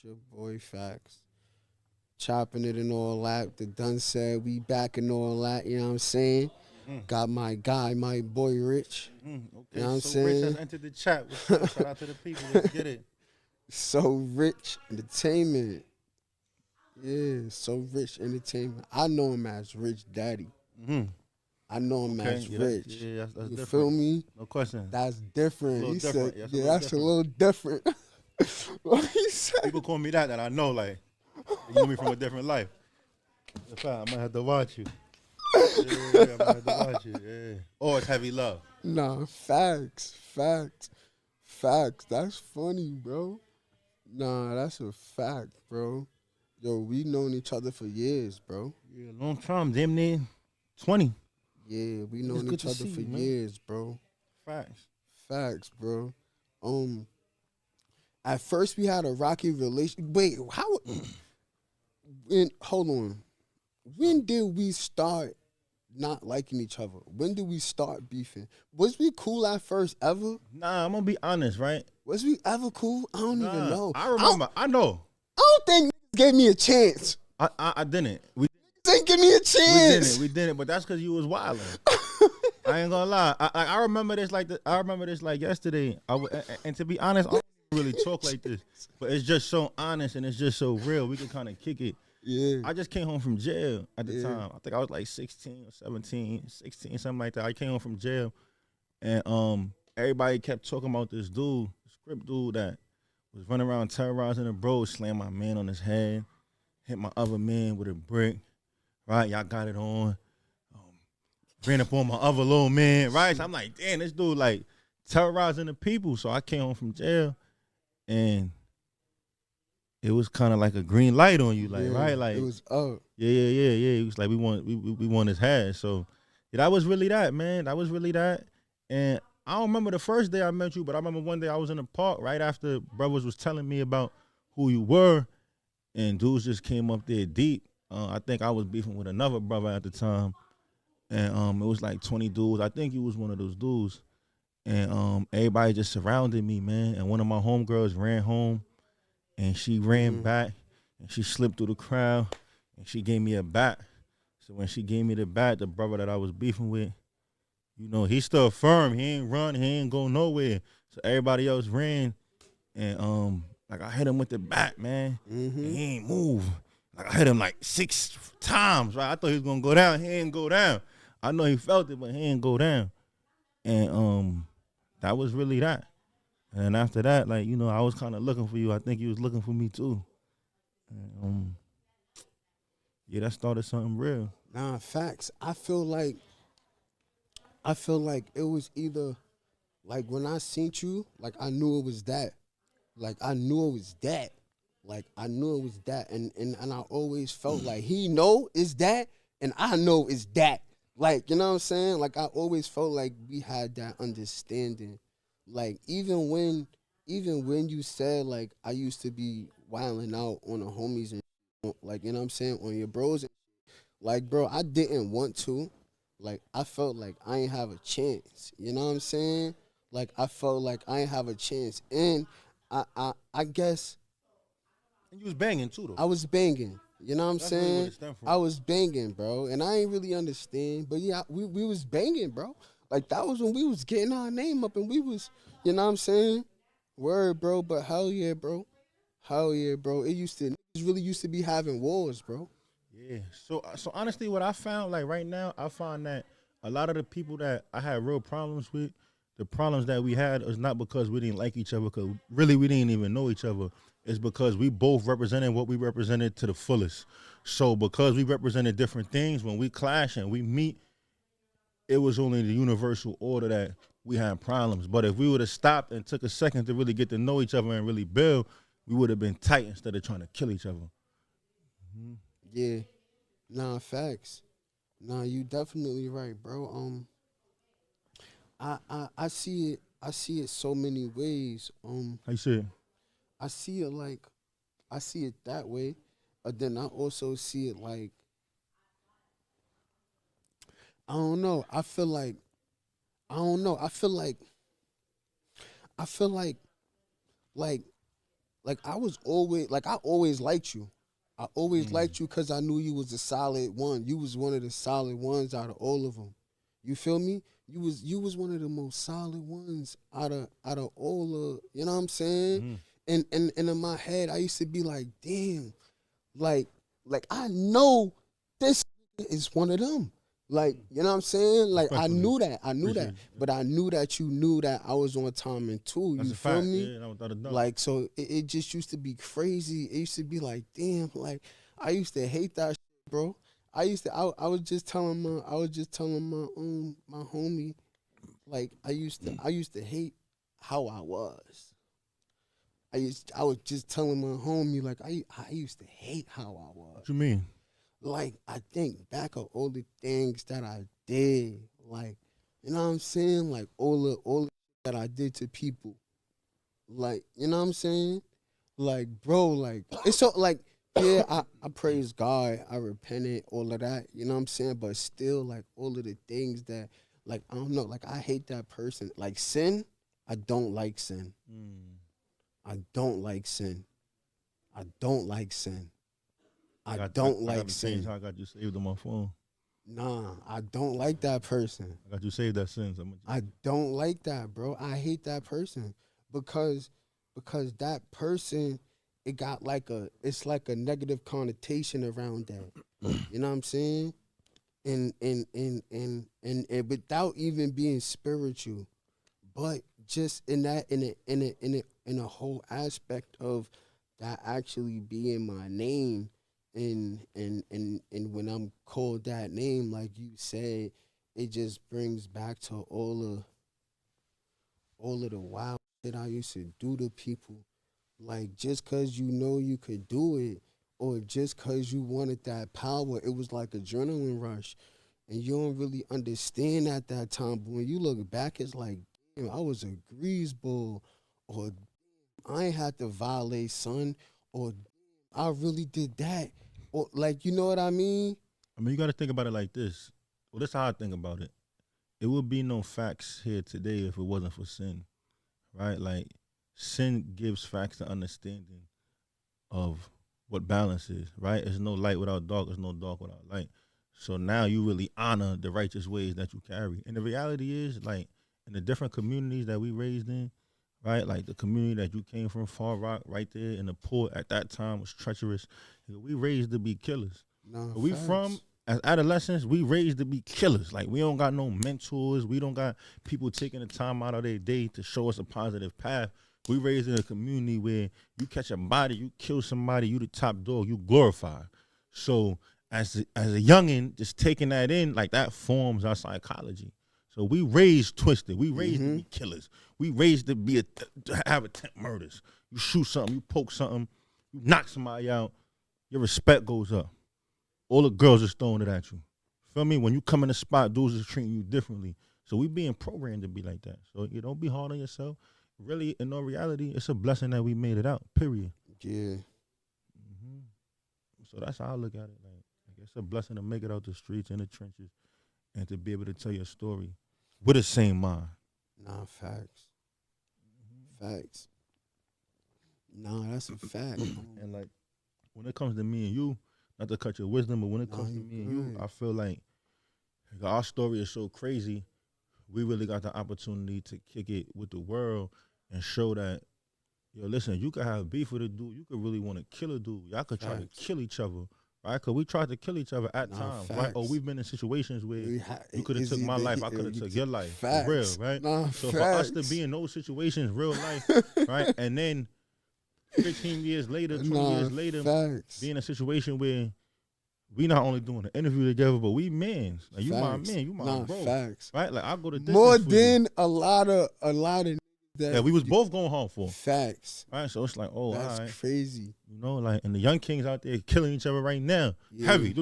It's your boy Facts. Chopping it and all that. The done said we back and all that, you know what I'm saying? Mm, Got my guy, my boy Rich. You okay, know what I'm so Rich has saying? entered the chat. What's up? Shout out to the people. Let's get it. So Rich Entertainment. Yeah, so Rich Entertainment. I know him as Rich Daddy. Mm-hmm. I know him Okay, as yeah, Rich. that's You different. feel me? No question. That's A different. little He said, different. Yeah, it's a yeah, little that's a different. little different. What he said? People call me that I know, like, you know me from a different life. In fact, I might have to watch you. Yeah, I might have to watch you. Yeah. Or it's heavy love. Nah, facts. That's funny, bro. Nah, that's a fact, bro. Yo, we known each other for years, bro. Yeah, long time, damn near 20. Yeah, we It's known good each to other see for you, man. years, bro. Facts. Facts, bro. Um, at first we had a rocky relation. Wait, how? Hold on. When did we start not liking each other? When did we start beefing? Was we cool at first ever? Nah, I'm gonna be honest, right? Was we ever cool? I don't even Nah, know. I remember. I know. I don't think niggas gave me a chance. I didn't. We They give me a chance. We didn't. But that's because you was wilding. I ain't gonna lie. I remember this like I remember this like yesterday. And to be honest, I don't really talk like this, but it's just so honest and it's just so real. We can kind of kick it. Yeah. I just came home from jail at the Yeah. time. I think I was like 16 or 17, 16, something like that. I came home from jail, and everybody kept talking about this dude, script dude that was running around terrorizing the bro, slammed my man on his head, hit my other man with a brick. Right, y'all got it on. Ran up on my other little man, right? So I'm like, damn, this dude like terrorizing the people. So I came home from jail, and it was kind of like a green light on you, like, Yeah, right? Like, it was up. yeah. It was like we want his head. So yeah, that was really that, man. That was really that. And I don't remember the first day I met you, but I remember one day I was in the park right after brothers was telling me about who you were, and dudes just came up there deep. I think I was beefing with another brother at the time, and it was like 20 dudes. I think you was one of those dudes, and everybody just surrounded me, man. And one of my homegirls ran home, and she ran back, and she slipped through the crowd, and she gave me a bat. So when she gave me the bat, the brother that I was beefing with, you know, he stood firm. He ain't run. He ain't go nowhere. So everybody else ran, and like I hit him with the bat, man. And he ain't move. Like I hit him like 6 times, right? I thought he was gonna go down. He ain't go down. I know he felt it, but he ain't go down. And that was really that. And then after that, like, you know, I was kind of looking for you. I think you was looking for me too. And, yeah, that started something real. Nah, facts. I feel like it was either like when I seen you, like I knew it was that. Like I knew it was that. Like I knew it was that. And I always felt like he know it's that and I know it's that. Like, you know what I'm saying? Like I always felt like we had that understanding. Like even when you said like I used to be wilding out on the homies and like, you know what I'm saying, on your bros, like, bro, I didn't want to. Like, I felt like I ain't have a chance. You know what I'm saying? Like, I felt like I ain't have a chance. And I guess And you was banging too, though. I was banging. You know what I'm That's really what saying? it stemmed from. I was banging, bro. And I ain't really understand. But yeah, we was banging, bro. Like, that was when we was getting our name up and we was, you know what I'm saying? Word, bro. But hell yeah, bro. Hell yeah, bro. Niggas really used to be having wars, bro. Yeah. So honestly, what I found, like right now, I find that a lot of the people that I had real problems with, the problems that we had is not because we didn't like each other, because really we didn't even know each other. It's because we both represented what we represented to the fullest. So because we represented different things, when we clash and we meet, it was only the universal order that we had problems. But if we would have stopped and took a second to really get to know each other and really build, we would have been tight instead of trying to kill each other. Yeah. Nah, facts. Nah, you definitely right, bro. I see it. I see it so many ways. How you say it? I see it like, I see it that way, but then I also see it like, I don't know. I feel like, I don't know. I feel like, like I was always like I always liked you. I always liked you because I knew you was a solid one. You was one of the solid ones out of all of them. You feel me? You was one of the most solid ones out of all of, you know what I'm saying? And in my head, I used to be like, damn, like I know this is one of them. Like, you know what I'm saying? Like I knew that. But I knew that you knew that I was on timing too. That's You a feel fact. me? Yeah, no, without a doubt. Like, so it just used to be crazy. It used to be like, damn, like I used to hate that shit, bro. I was just telling my my homie, like I used to hate how I was. I was just telling my homie, like I used to hate how I was. What you mean? Like I think back of all the things that I did, like, you know what I'm saying? Like all the that I did to people. Like, you know what I'm saying? Like, bro, like it's so like, yeah, I praise God, I repented, all of that, you know what I'm saying? But still, like all of the things that, like, I don't know, like I hate that person. Like sin, I don't like sin. I don't like sin. I don't like sin. I don't like sin. I got you saved on my phone. Nah, I don't like that person. I got you saved that sin. I don't like that, bro. I hate that person because that person, it got it's like a negative connotation around that. You know what I'm saying? And without even being spiritual, but just in a whole aspect of that actually being my name. And when I'm called that name, like you said, it just brings back to all of the wild shit I used to do to people. Like just cause you know you could do it, or just cause you wanted that power, it was like adrenaline rush, and you don't really understand at that time. But when you look back, it's like, damn, I was a greaseball, or I ain't had to violate, son, or I really did that. Or, like, you know what I mean? I mean, you got to think about it like this. Well, this is how I think about it. It would be no facts here today if it wasn't for sin, right? Like, sin gives facts the understanding of what balance is, right? There's no light without dark. There's no dark without light. So now you really honor the righteous ways that you carry. And the reality is, like, in the different communities that we raised in, right? Like the community that you came from, Far Rock, right there in the port at that time was treacherous. We raised to be killers. Nah, we from, as adolescents, we raised to be killers. Like, we don't got no mentors. We don't got people taking the time out of their day to show us a positive path. We raised in a community where you catch a body, you kill somebody, you the top dog, you glorify. So as a youngin', just taking that in, like, that forms our psychology. So we raised twisted. We raised to be killers. We raised to be to have attempt murders. You shoot something, you poke something, you knock somebody out, your respect goes up. All the girls is throwing it at you. Feel me? When you come in the spot, dudes is treating you differently. So we being programmed to be like that. So you don't be hard on yourself. Really, in all reality, it's a blessing that we made it out, period. Yeah. So that's how I look at it. Like it's a blessing to make it out the streets and the trenches and to be able to tell your story with the same mind. Nah, facts. Facts. Nah, that's a fact. And like, when it comes to me and you, not to cut your wisdom, but when it comes to me and you, I feel like our story is so crazy. We really got the opportunity to kick it with the world and show that, yo, listen, you could have beef with a dude. You could really want to kill a dude. Y'all could try to kill each other, right? Because we tried to kill each other at times, right? Or we've been in situations where you could have took my life, I could have took your life, for real, right? So for us to be in those situations, real life, right? And then 15 years later, 20 years later, be in a situation where we not only doing an interview together, but we mans. Like, you my man, you my bro. Right? Like, I go to distance more than a lot of that we was both going home for. Facts. Right? So it's like, oh, that's crazy. You know, like, and the young kings out there killing each other right now. Heavy.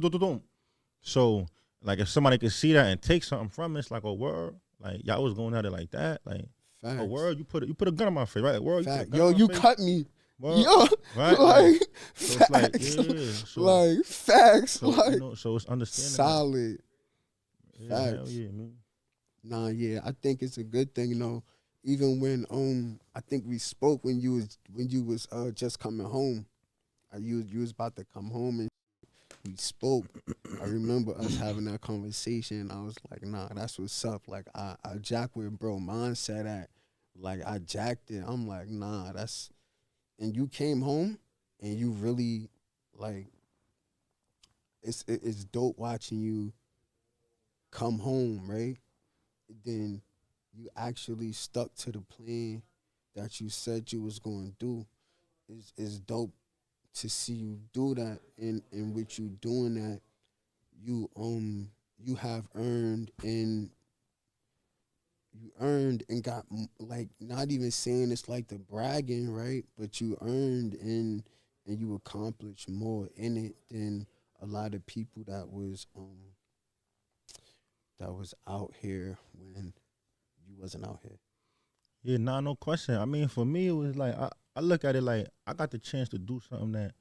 So, like, if somebody could see that and take something from it, it's like a word. Like, y'all was going at it like that. Like, a word, you put a gun on my face, right? Like, word, you cut me. Word. Yo, right? Like, so facts. It's like, yeah. So, like, facts. So, like, you know, so it's understanding. Solid. Yeah, facts. hell yeah, man. Nah, yeah, I think it's a good thing, you know, even when I think we spoke when you was just coming home. You was about to come home and we spoke. I remember us having that conversation. I was like, nah, that's what's up. Like I jack where bro mindset at. Like I jacked it. I'm like, nah, that's and you came home and you really like it's dope watching you come home, right? Then you actually stuck to the plan that you said you was going to do. Is dope to see you do that, and in which you doing that, you have earned and got like not even saying it's like the bragging, right? But you earned and you accomplished more in it than a lot of people that was out here when you wasn't out here. Yeah, nah, no question. I mean, for me, it was like I look at it like I got the chance to do something that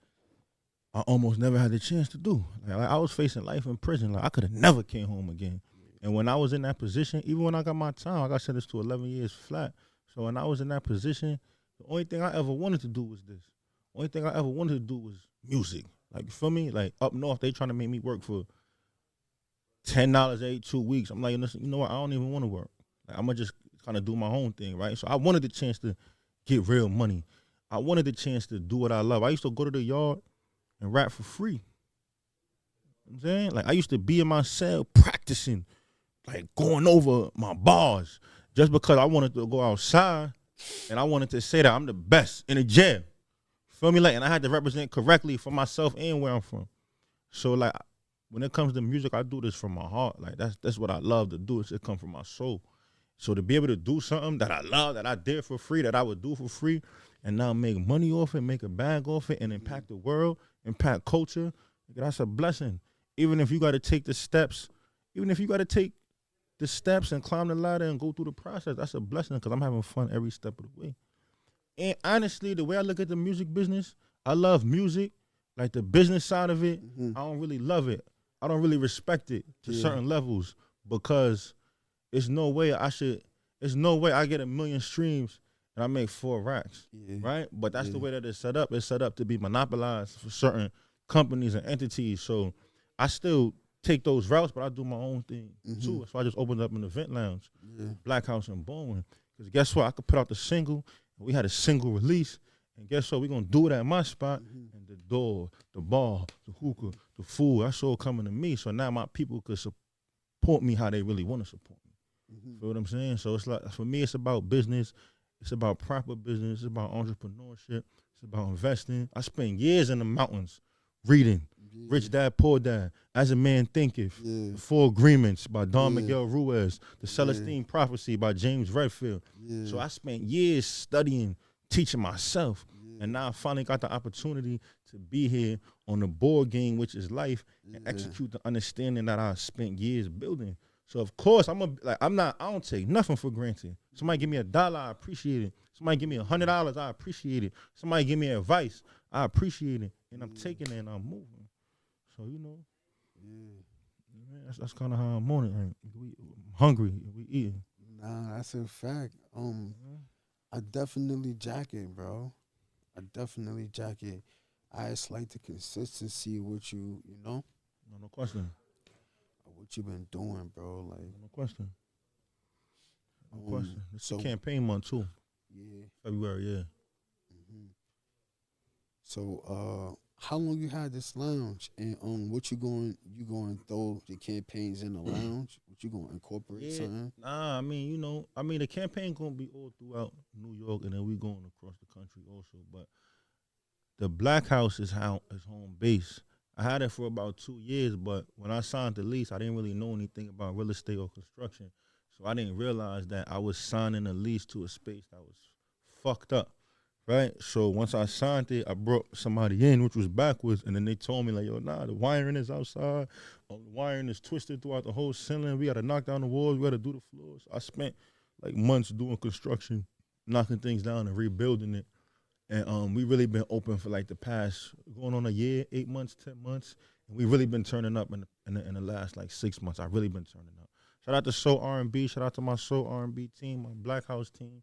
I almost never had the chance to do. Like I was facing life in prison. Like I could have never came home again. And when I was in that position, even when I got my time, I got sentenced to 11 years flat. So when I was in that position, the only thing I ever wanted to do was this. Only thing I ever wanted to do was music. Like, you feel me? Like up north, they trying to make me work for $10 every 2 weeks. I'm like, listen, you know what? I don't even want to work. Like, I'm gonna just kind of do my own thing, right? So I wanted the chance to get real money. I wanted the chance to do what I love. I used to go to the yard and rap for free. You know what I'm saying? Like I used to be in my cell practicing, like going over my bars just because I wanted to go outside and I wanted to say that I'm the best in the jail. Feel me? Like, and I had to represent correctly for myself and where I'm from. So like when it comes to music, I do this from my heart. Like that's what I love to do. It come from my soul. So to be able to do something that I love, that I did for free, that I would do for free, and now make money off it, make a bag off it, and impact the world, impact culture, that's a blessing. Even if you got to take the steps, even if you got to take the steps and climb the ladder and go through the process, that's a blessing because I'm having fun every step of the way. And honestly, the way I look at the music business, I love music, like the business side of it. I don't really love it. I don't really respect it to certain levels because it's no way I get 1,000,000 streams and I make 4 racks, right? But that's the way that it's set up. It's set up to be monopolized for certain companies and entities. So I still take those routes, but I do my own thing too. So I just opened up an event lounge, Black House in Bowen. Because guess what? I could put out the single, and we had a single release, and guess what? We're going to do it at my spot, and the door, the bar, the hookah, the food, that's all coming to me. So now my people could support me how they really want to support me. Feel what I'm saying? So it's like, for me, it's about business. It's about proper business. It's about entrepreneurship. It's about investing. I spent years in the mountains reading Rich Dad, Poor Dad, As a Man Thinketh, The Four Agreements by Don Miguel Ruiz, The Celestine Prophecy by James Redfield. So I spent years studying, teaching myself. And now I finally got the opportunity to be here on the board game, which is life, and execute the understanding that I spent years building. So of course I don't take nothing for granted. Somebody give me $1, I appreciate it. Somebody give me $100, I appreciate it. Somebody give me advice, I appreciate it. And I'm taking it and I'm moving. So, you know, that's kind of how I'm on it. Like, I'm hungry, we eating. Nah, that's a fact. I definitely jack it, bro. I definitely jack it. I just like the consistency with you know, No question. what you been doing, bro. Like, No question. No question. It's a campaign month too. Yeah. February, yeah. So, how long you had this lounge, and what you going to throw the campaigns in the lounge? What you going to incorporate something? Nah, I mean, you know, the campaign gonna be all throughout New York, and then we going across the country also. But the Black House is home base. I had it for about 2 years, but when I signed the lease, I didn't really know anything about real estate or construction, so I didn't realize that I was signing a lease to a space that was fucked up. Right, so once I signed it, I brought somebody in, which was backwards, and then they told me, like, yo, nah, the wiring is outside. The wiring is twisted throughout the whole ceiling. We got to knock down the walls. We got to do the floors. I spent, like, months doing construction, knocking things down and rebuilding it. And we really been open for, like, the past, going on a year, 8 months, 10 months. And we really been turning up in the last, like, 6 months. I really been turning up. Shout out to Soul R&B. Shout out to my Soul R&B team, my Black House team.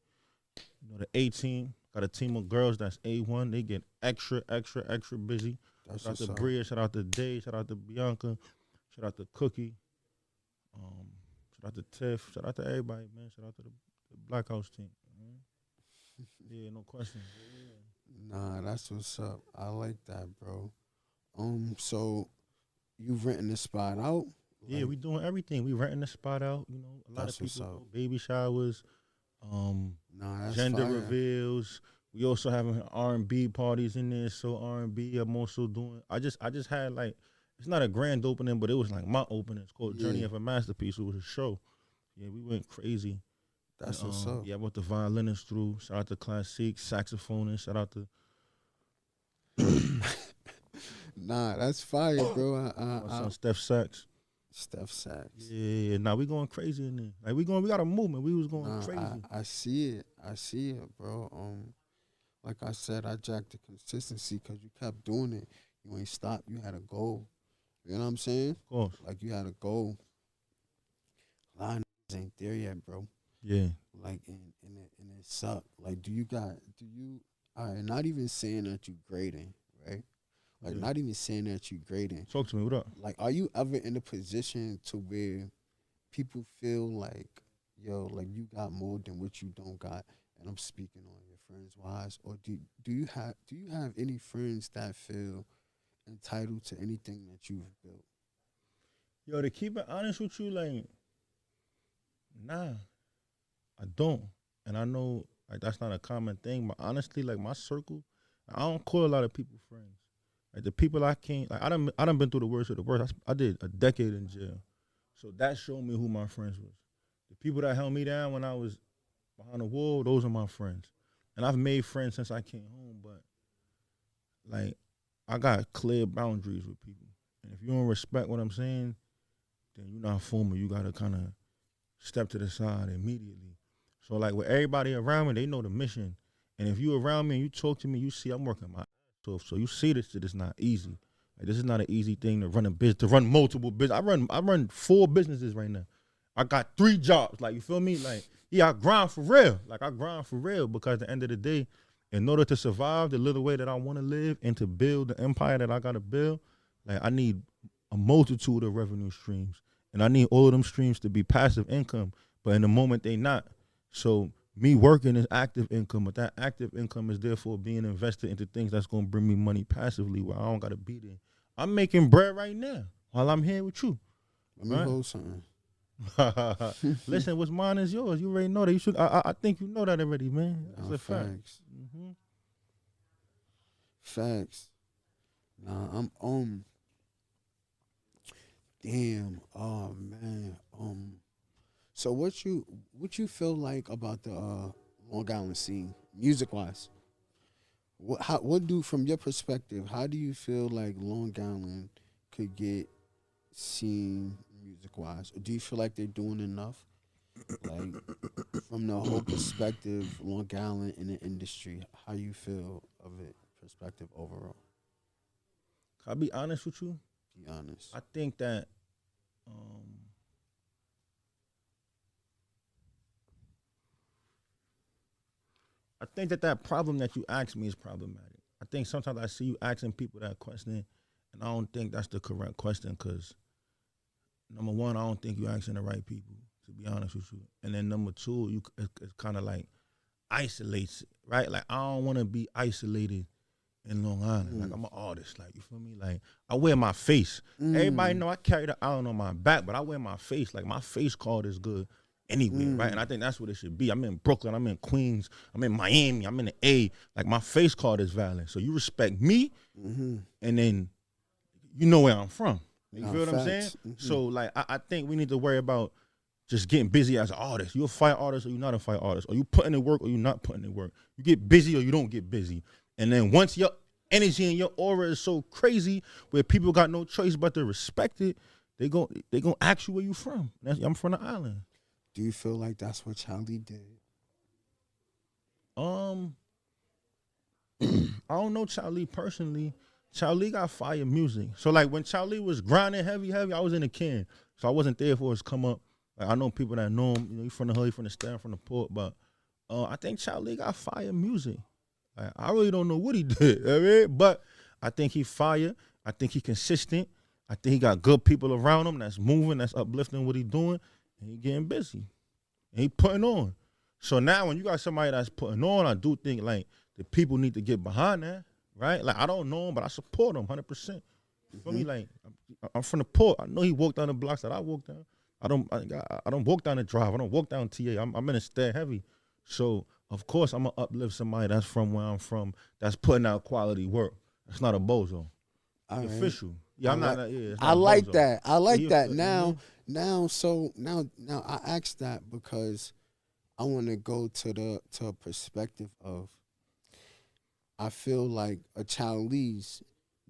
You know, the A team. Got a team of girls that's A1. They get extra busy. That's Shout out what's to up. Bria. Shout out to Day. Shout out to Bianca. Shout out to Cookie. Shout out to Tiff. Shout out to everybody, man. Shout out to the Black House team. Man. Yeah, no question. Nah, that's what's up. I like that, bro. So you've renting the spot out? Yeah, Like, we doing everything. We renting the spot out. You know, a lot That's of what's people up. do baby showers, nah, that's gender fire. reveals. We also having R&B parties in there. So R&B, I'm also doing. I just had like, it's not a grand opening, but it was like my opening. It's called Journey Yeah. of a Masterpiece. It was a show. Yeah, we went crazy. That's And, what's up. Yeah, I brought the violinist through. Shout out to Classic, saxophonist. Shout out to Nah, that's fire, bro. my son Steph Sax. Steph Sachs. Yeah, now we going crazy in there. Like we got a movement. We was going Nah, crazy. I see it. I see it, bro. Like I said, I jacked the consistency because you kept doing it. You ain't stopped. You had a goal. You know what I'm saying? Of course. Like you had a goal. A lot of niggas ain't there yet, bro. Yeah. Like and it sucked. Like do you all right, not even saying that you grading, right? Like Yeah. not even saying that you grading. Talk to me. What up? Like are you ever in a position to where people feel like, yo, like you got more than what you don't got? And I'm speaking on your friends' wise. Or do you have any friends that feel entitled to anything that you've built? Yo, to keep it honest with you, like, nah, I don't. And I know like that's not a common thing, but honestly, like my circle, I don't call a lot of people friends. Like the people I can't, like I done been through the worst of the worst. I did a decade in jail, so that showed me who my friends was. The people that held me down when I was behind the wall, those are my friends. And I've made friends since I came home, but like I got clear boundaries with people. And if you don't respect what I'm saying, then you're not for me. You gotta kind of step to the side immediately. So like with everybody around me, they know the mission. And if you around me and you talk to me, you see I'm working my ass off. So you see this shit is not easy. Like this is not an easy thing to run a business, to run multiple business. I run 4 businesses right now. I got 3 jobs. Like you feel me? Like yeah, I grind for real. Like I grind for real because at the end of the day, in order to survive the little way that I want to live and to build the empire that I gotta build, like I need a multitude of revenue streams. And I need all of them streams to be passive income. But in the moment they not. So me working is active income, but that active income is therefore being invested into things that's gonna bring me money passively where I don't gotta be there. I'm making bread right now while I'm here with you. Let me Right. hold something. Listen, what's mine is yours. You already know that. You should. I think you know that already, man. That's Nah, a fact. facts. Mm-hmm. Facts. Nah, I'm damn. Oh man. So what you feel like about the Long Island scene, music wise? What do from your perspective? How do you feel like Long Island could get seen music wise? Or do you feel like they're doing enough? Like from the whole perspective, Long Island in the industry, how you feel of it? Perspective overall. Can I be honest with you? Be honest. I think that that problem that you asked me is problematic. I think sometimes I see you asking people that question, and I don't think that's the correct question because, number one, I don't think you're asking the right people, to be honest with you. And then number two, it's kind of like isolates, right? Like, I don't want to be isolated in Long Island. Like, I'm an artist. Like, you feel me? Like, I wear my face. Everybody know I carry the island on my back, but I wear my face. Like, my face card is good anywhere, right? And I think that's what it should be. I'm in Brooklyn. I'm in Queens. I'm in Miami. I'm in the A. Like, my face card is valid. So you respect me, and then you know where I'm from. You Nah, feel what I'm saying? facts. So, like, I think we need to worry about just getting busy as an artist. You a fire artist or you not a fire artist. Or you putting in work or you not putting in work. You get busy or you don't get busy. And then once your energy and your aura is so crazy where people got no choice but to respect it, they gon' ask you where you from. I'm from the island. Do you feel like that's what Charlie did? I don't know Charlie personally. Charlie got fire music. So like when Charlie was grinding heavy, I was in the can. So I wasn't there for his come up. Like I know people that know him. You know, he from the hood, he from the stand, from the port. But I think Childish got fire music. Like, I really don't know what he did. I mean, but I think he fire. I think he consistent. I think he got good people around him that's moving, that's uplifting what he doing, and he getting busy. And he putting on. So now when you got somebody that's putting on, I do think like the people need to get behind that, right? Like I don't know him, but I support him 100%. You feel me? Like I'm from the port. I know he walked down the blocks that I walked down. I don't walk down the drive. I don't walk down TA. I'm in a stay heavy. So of course I'm gonna uplift somebody that's from where I'm from, that's putting out quality work. That's not a bozo. It's official. Yeah, I'm not. Yeah, it's not I like bozo. that. I like Yeah, that. mhm. Now I asked that because I want to go to a perspective of, I feel like a Childish,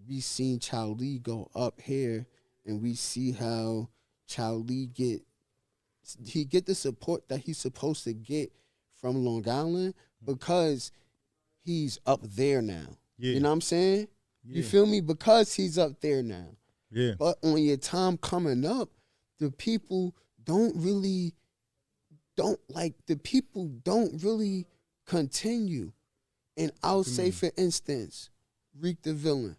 we seen Childish go up here, and we see how Childish get the support that he's supposed to get from Long Island because he's up there now. Yeah. You know what I'm saying? You Yeah. feel me? Because he's up there now. Yeah. But on your time coming up, the people don't really continue. And I'll say, for instance, Reek the Villain.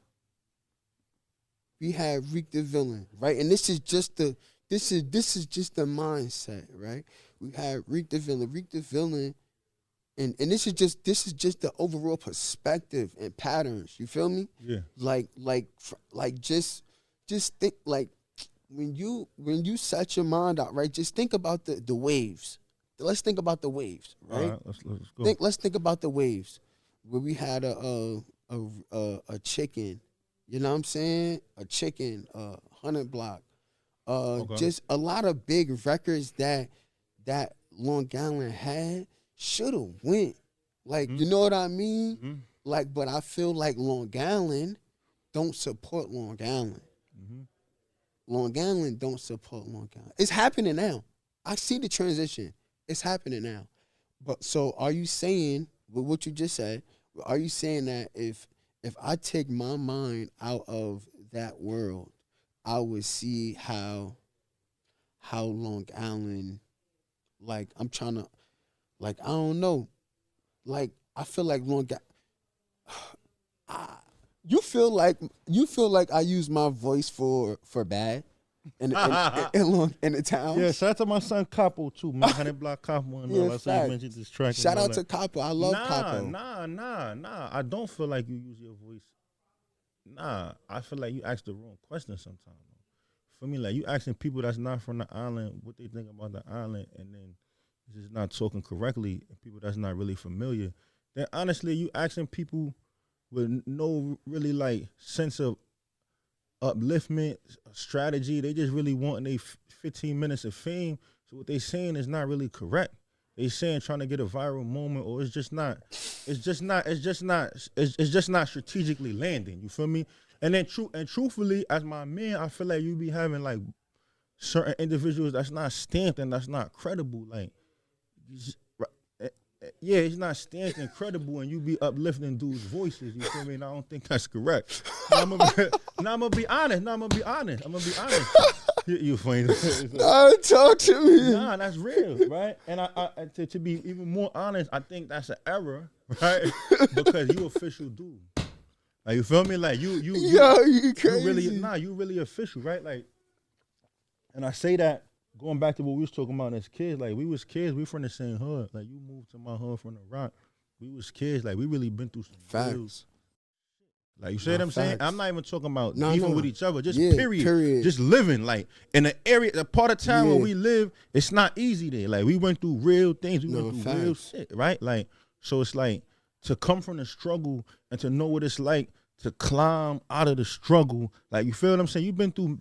We had Reek the Villain, right? And this is just the mindset, right? We had Reek the Villain. Reek the Villain, and this is just the overall perspective and patterns. You feel me? Yeah. Like just think, like when you set your mind out, right? Just think about the waves. Let's think about the waves, right? All right, let's go. Let's think about the waves, where we had a chicken, you know what I'm saying? A chicken, 100 block, Okay. just a lot of big records that Long Island had should have went, like, you know what I mean? Mhm. Like, but I feel like Long Island don't support Long Island. Mhm. Long Island don't support Long Island. It's happening now. I see the transition. It's happening now. But so are you saying, with what you just said, are you saying that if I take my mind out of that world, I would see how Long Island, like, I'm trying to, like, I don't know, like, I feel like Long Island, you feel like I use my voice for bad in the town. Yeah, shout out to my son Capo too, man. 100 block Capo and all. Yeah, I saw you facts. mentioned this track. and Shout all out that. to Capo. I love Capo. Nah. I don't feel like you use your voice. Nah, I feel like you ask the wrong question sometimes. For me, like you asking people that's not from the island what they think about the island, and then just not talking correctly, and people that's not really familiar. Then honestly, you asking people with no really like sense of upliftment strategy. They just really wanting a 15 minutes of fame. So what they saying is not really correct. They saying trying to get a viral moment, or it's just not strategically landing. You feel me? And then truthfully, as my man, I feel like you be having like certain individuals that's not stamped and that's not credible. Like, yeah, it's not stamped and credible, and you be uplifting dudes' voices. You feel me? And I don't think that's correct. I'm gonna be honest. You funny. Talk to me. Nah, that's real, right? And I to be even more honest, I think that's an error, right? Because you official dude. Like, you feel me? Like you crazy. you really official, right? Like, and I say that going back to what we was talking about as kids. Like, we was kids, we from the same hood. Like, you moved to my hood from the Rock. We was kids, like we really been through some Facts. Like, you see what I'm saying? Facts. I'm not even talking about No, even no. with each other, just Yeah, period. just living. Like, in the area, the part of town where Yeah. we live, it's not easy there. Like, we went through real things, we No, went through real facts. shit, right? Like, so it's like to come from the struggle and to know what it's like to climb out of the struggle. Like, you feel what I'm saying? You've been through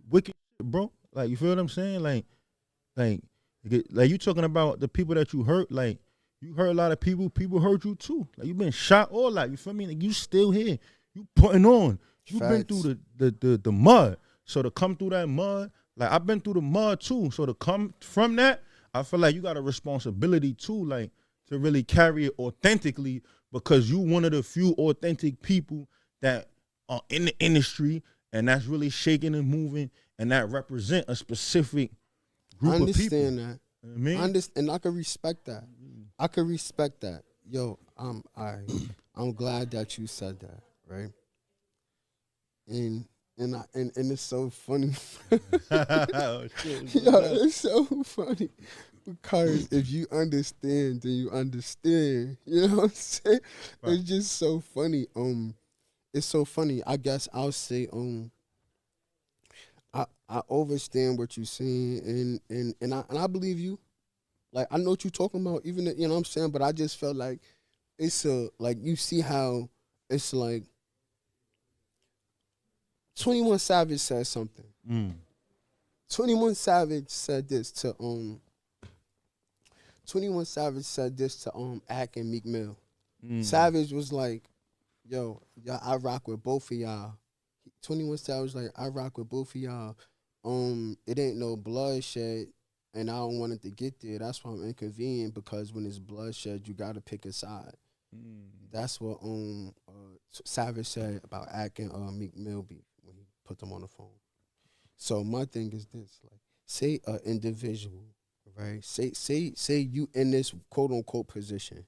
wicked shit, bro. Like, you feel what I'm saying? Like you talking about the people that you hurt. Like, you hurt a lot of people. People hurt you too. Like, you been shot all that. You feel me? Like, you still here. You putting on. You been Facts. through the mud. So to come through that mud, like, I've been through the mud too. So to come from that, I feel like you got a responsibility too, like, to really carry it authentically, because you one of the few authentic people that are in the industry and that's really shaking and moving and that represent a specific group I of people. understand that. You know what I mean? I understand, and I can respect that. I can respect that. Yo, I'm glad that you said that, right? And it's so funny. Oh, shit. Yo, it's so funny because if you understand, then you understand. You know what I'm saying? Right. It's just so funny. It's so funny. I guess I'll say I understand what you're saying, and I believe you. Like I know what you're talking about, even you know what I'm saying. But I just felt like it's like you see how it's like 21 Savage said something. 21 Savage said this to 21 Savage said this to Ack and Meek Mill. Savage was like, yo, I rock with both of y'all. 21 Savage like, I rock with both of y'all. It ain't no bloodshed, and I don't want it to get there. That's why I'm inconvenient, because when it's bloodshed, you gotta pick a side. That's what Savage said about Ack and Meek Mill beef when he put them on the phone. So my thing is this: like, say an individual, right? Say you in this quote unquote position,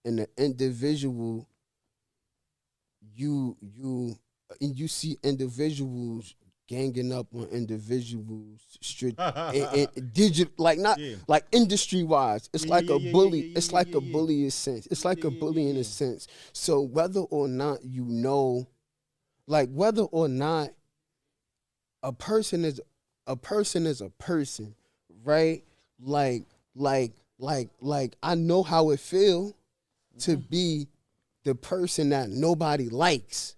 and the individual, you see individuals ganging up on individuals, digital, like not like industry wise. It's like a bully. It's like a bully in a sense. It's like a bully in a sense. So whether or not you know, like whether or not a person is a person, right? Like I know how it feel to be the person that nobody likes.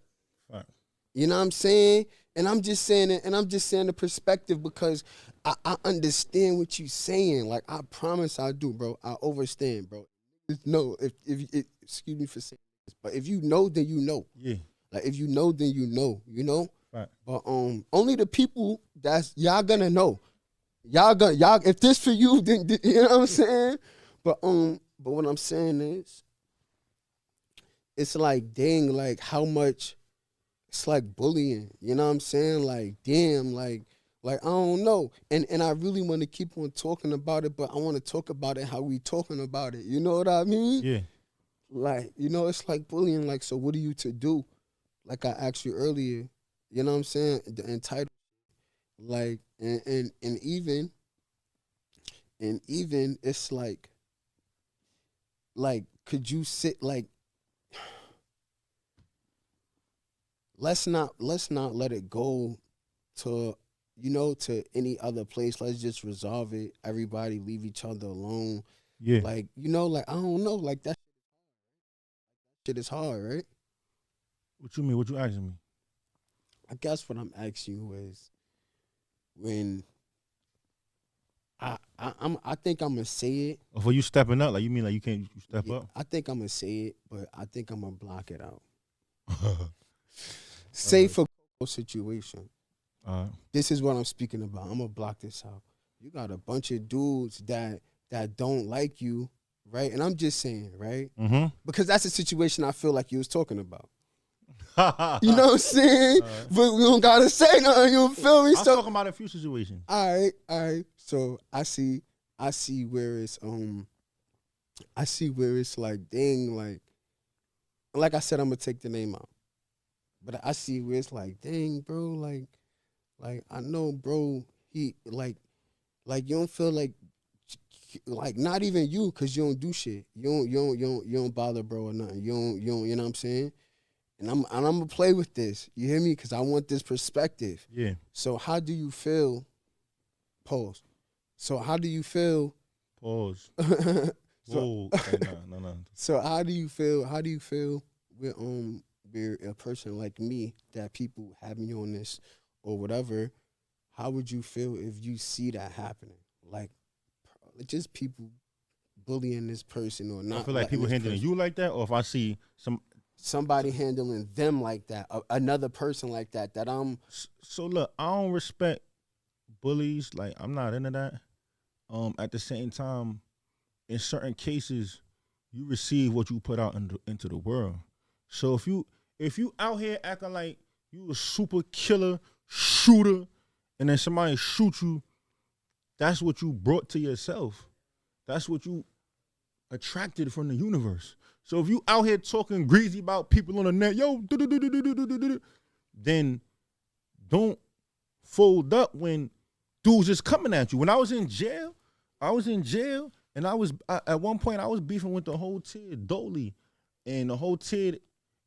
Right. You know what I'm saying? And I'm just saying it, and I'm just saying the perspective because I understand what you're saying. Like, I promise I do, bro. I understand, bro. No, if excuse me for saying this, but if you know, then you know. Yeah. Like, if you know, then you know. Right. But only the people that's y'all gonna know. Y'all if this for you, then you know what I'm saying? But what I'm saying is, it's like, dang, like how much. It's like bullying, you know what I'm saying? Like, damn, like I don't know. And I really want to keep on talking about it, but I want to talk about it how we talking about it. You know what I mean? Yeah. Like, you know, it's like bullying. Like, so what are you to do? Like I asked you earlier, you know what I'm saying? The entitled, like, and even it's like, could you sit like, let's not let it go to, you know, to any other place. Let's just resolve it. Everybody leave each other alone. Yeah. Like, you know, like I don't know, like that shit is hard, right? What you mean? What you asking me? I guess what I'm asking you is when I think I'm gonna say it. Or for you stepping up, like you mean like you can't you step up? I think I'm gonna say it, but I think I'm gonna block it out. Say for situation. This is what I'm speaking about. I'm gonna block this out. You got a bunch of dudes that don't like you, right? And I'm just saying, right? Mm-hmm. Because that's a situation I feel like you was talking about. You know what I'm saying? But we don't gotta say nothing. You feel me? I'm talking about a few situations. All right. So I see where it's like, dang, like I said, I'm gonna take the name out. But I see where it's like, dang, bro, like I know, bro, he like you don't feel like not even you, cause you don't do shit. You don't bother, bro, or nothing. You don't, you know what I'm saying? And I'm gonna play with this. You hear me? Cause I want this perspective. Yeah. So how do you feel? Pause. So how do you feel? Pause. So, No. So how do you feel? How do you feel with a person like me that people have me on this or whatever? How would you feel if you see that happening? Like just people bullying this person or not? I feel like people handling you like that, or if I see somebody handling them like that, another person like that I'm. So look, I don't respect bullies. Like I'm not into that. At the same time, in certain cases, you receive what you put out into the world. So if you out here acting like you a super killer shooter, and then somebody shoot you, that's what you brought to yourself. That's what you attracted from the universe. So if you out here talking greasy about people on the net, yo, then don't fold up when dudes just coming at you. When I was in jail, and at one point I was beefing with the whole Tid Dolly, and the whole Tid,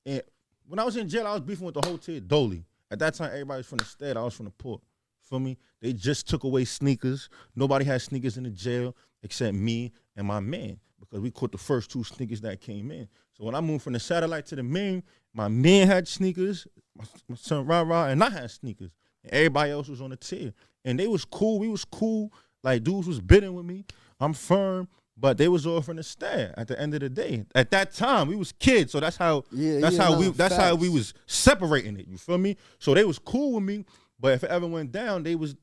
and when I was in jail, I was beefing with the whole Tid Dolly. At that time, everybody was from the state, I was from the port. Feel me? They just took away sneakers. Nobody had sneakers in the jail except me and my man, because we caught the first 2 sneakers that came in. So when I moved from the satellite to the main, my man had sneakers, my son Ra, and I had sneakers. And everybody else was on the tier. And they was cool. We was cool. Like, dudes was bidding with me. I'm firm. But they was all from the stat at the end of the day. At that time, we was kids, so that's how we was separating it. You feel me? So they was cool with me, but if it ever went down, they was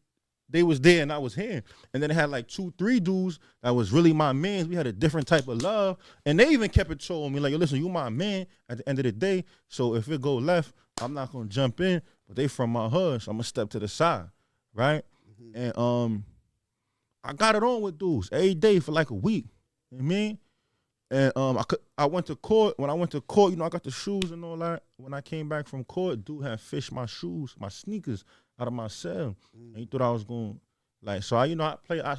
there and I was here. And then they had like 2, 3 dudes that was really my mans. We had a different type of love, and they even kept it trolling me like, yo, listen, you my man at the end of the day. So if it go left, I'm not gonna jump in. But they from my hood, so I'm gonna step to the side, right? Mm-hmm. And I got it on with dudes every day for like a week. You know what I mean? And I went to court. When I went to court, you know, I got the shoes and all that. When I came back from court, dude had fished my shoes, my sneakers out of my cell. And he thought I was going, like, so I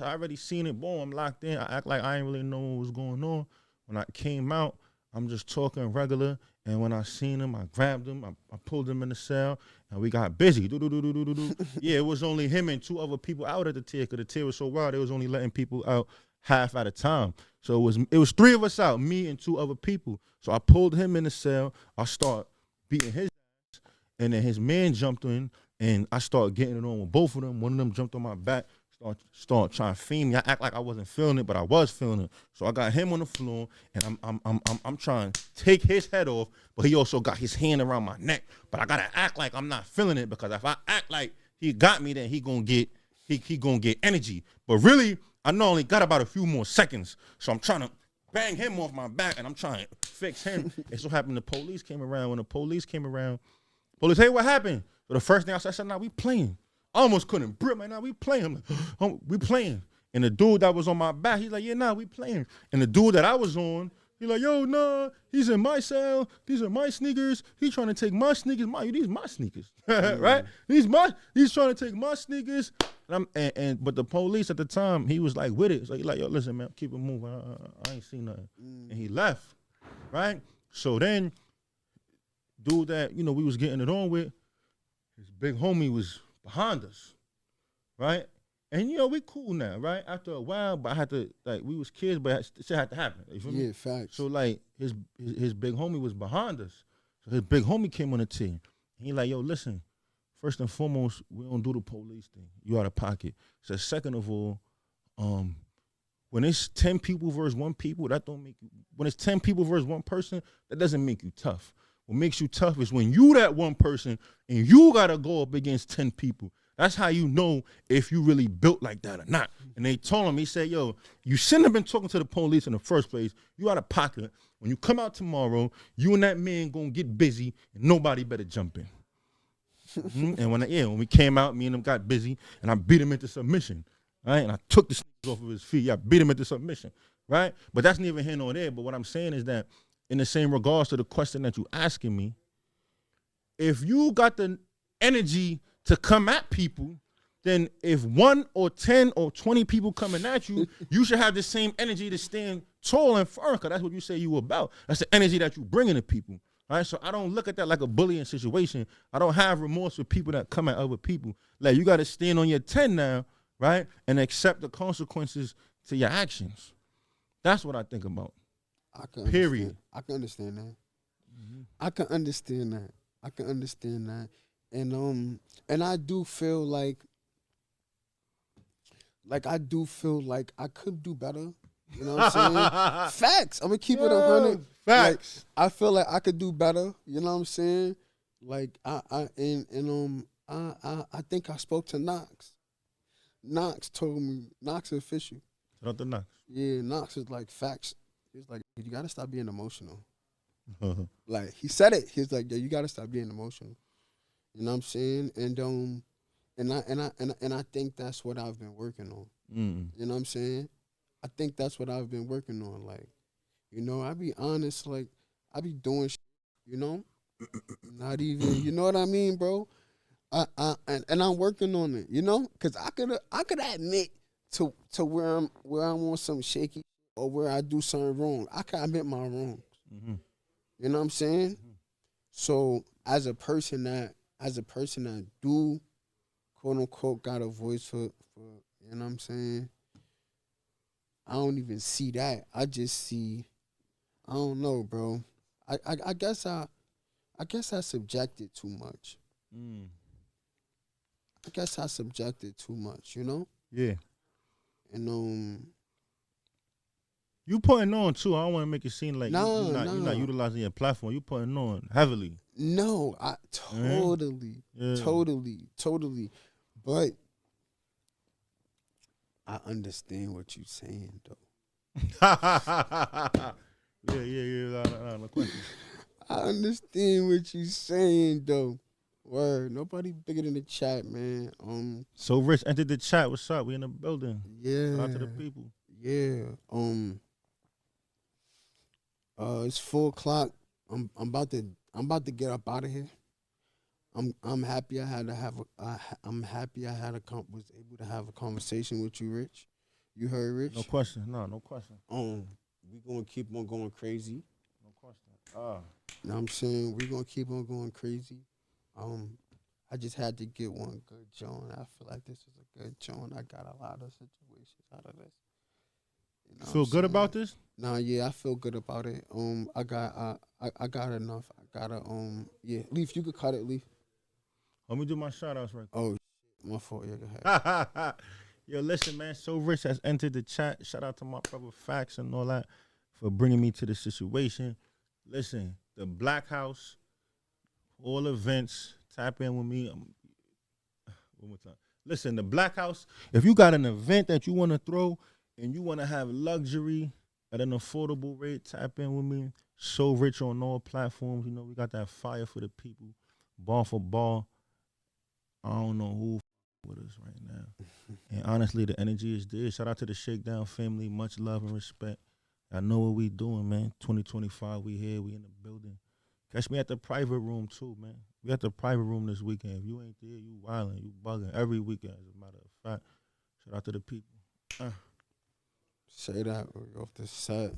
already seen it. Boom, I'm locked in. I act like I ain't really know what was going on. When I came out, I'm just talking regular. And when I seen him, I grabbed him, I pulled him in the cell, and we got busy. Yeah, it was only him and 2 other people out at the tier, because the tier was so wild, they was only letting people out half at a time. So it was 3 of us out, me and 2 other people. So I pulled him in the cell, I start beating his ass, and then his man jumped in, and I started getting it on with both of them. One of them jumped on my back, start trying to feed me. I act like I wasn't feeling it, but I was feeling it. So I got him on the floor, and I'm trying to take his head off, but he also got his hand around my neck. But I gotta act like I'm not feeling it, because if I act like he got me, then he gonna get energy. But really, I know I only got about a few more seconds, so I'm trying to bang him off my back, and I'm trying to fix him. It so happened the police came around. When the police came around, police, hey, what happened? So the first thing I said, nah, we playing. I almost couldn't breathe, man. Nah, we playing. I'm like, we playing. And the dude that was on my back, he's like, yeah, nah, we playing. And the dude that I was on, he's like, yo, nah, he's in my cell. These are my sneakers. He's trying to take my sneakers. These my sneakers, right? He's trying to take my sneakers. But the police at the time, he was like with it. So he like, yo, listen, man, keep it moving. I ain't seen nothing. And he left, right? So then, dude that, you know, we was getting it on with, his big homie was behind us, right? And, you know, we cool now, right? After a while, but I had to, like, we was kids, but shit had to happen. You feel me? Yeah, facts. So, like, his big homie was behind us. So his big homie came on the team. He like, yo, listen, first and foremost, we don't do the police thing. You out of pocket. So second of all, when it's 10 people versus 1 people, that don't make you, when it's 10 people versus 1 person, that doesn't make you tough. What makes you tough is when you that 1 person and you gotta go up against 10 people. That's how you know if you really built like that or not. And they told him, he said, yo, you shouldn't have been talking to the police in the first place. You out of pocket. When you come out tomorrow, you and that man gonna get busy and nobody better jump in. And when we came out, me and him got busy and I beat him into submission, right? And I took the sneakers off of his feet. I beat him into submission, right? But that's neither here nor there. But what I'm saying is that in the same regards to the question that you asking me, if you got the energy to come at people, then if 1 or 10 or 20 people coming at you, you should have the same energy to stand tall and firm, because that's what you say you about. That's the energy that you bringing to people. All right, so I don't look at that like a bullying situation. I don't have remorse for people that come at other people. Like, you got to stand on your 10 now, right, and accept the consequences to your actions. That's what I think about. Period. I can understand that. Mm-hmm. I can understand that. And I do feel like I could do better. You know what I'm saying? Facts. I'm gonna keep it 100. Facts. Like, I feel like I could do better. You know what I'm saying? Like I think I spoke to Knox. Knox told me, Knox is official. Shout out to Knox. Yeah, Knox is like, facts. He's like, you gotta stop being emotional. Like, he said it. He's like, yeah, you gotta stop being emotional. You know what I'm saying? And I think that's what I've been working on. Mm. You know what I'm saying? I think that's what I've been working on. Like, you know, I be honest, like, I be doing you know? Not even, you know what I mean, bro? And I'm working on it, you know? Cause I could admit to where I'm on some shaky or where I do something wrong. I can admit my wrong. Mm-hmm. You know what I'm saying? So as a person that do quote unquote got a voice for you know what I'm saying? I don't even see that. I just see I don't know, bro. I guess I guess I subjected too much. Mm. I guess I subjected too much, you know? Yeah. And You putting on too. I don't want to make it seem like you're not nah. utilizing your platform. You putting on heavily. No, I Mhm. totally, Yeah. totally. But I understand what you're saying though. Yeah. No question. I understand what you're saying though. Word. Nobody bigger than the chat, man. So Rich entered the chat. What's up? We in the building. Shout out to the Yeah. people. Yeah. It's 4 o'clock. I'm about to get up out of here. I'm happy I had to have I'm happy I had was able to have a conversation with you, Rich. You heard No Rich? question. No question. We gonna keep on going crazy. No question. Ah. You know what I'm saying? We gonna keep on going crazy. I just had to get one good joint. I feel like this is a good joint. I got a lot of situations out of this. You know what I'm Feel good about saying? this? Nah, yeah, I feel good about it. I got enough. I gotta yeah. Leaf, you could cut it, Leaf. Let me do my shout outs right Oh, my fault. Yeah, go ahead. quick. Yo, listen, man. So Rich has entered the chat. Shout out to my brother Fax and all that for bringing me to the situation. Listen, the Black House, all events, tap in with me. One more time. Listen, the Black House, if you got an event that you want to throw and you want to have luxury at an affordable rate, tap in with me. So Rich on all platforms. You know, we got that fire for the people. Ball for ball. I don't know who with us right now. And honestly, the energy is there. Shout out to the Shakedown family. Much love and respect. I know what we doing, man. 2025, we here. We in the building. Catch me at the private room, too, man. We at the private room this weekend. If you ain't there, you wildin', you bugging. Every weekend, as a matter of fact. Shout out to the people. Say that. We're off the set.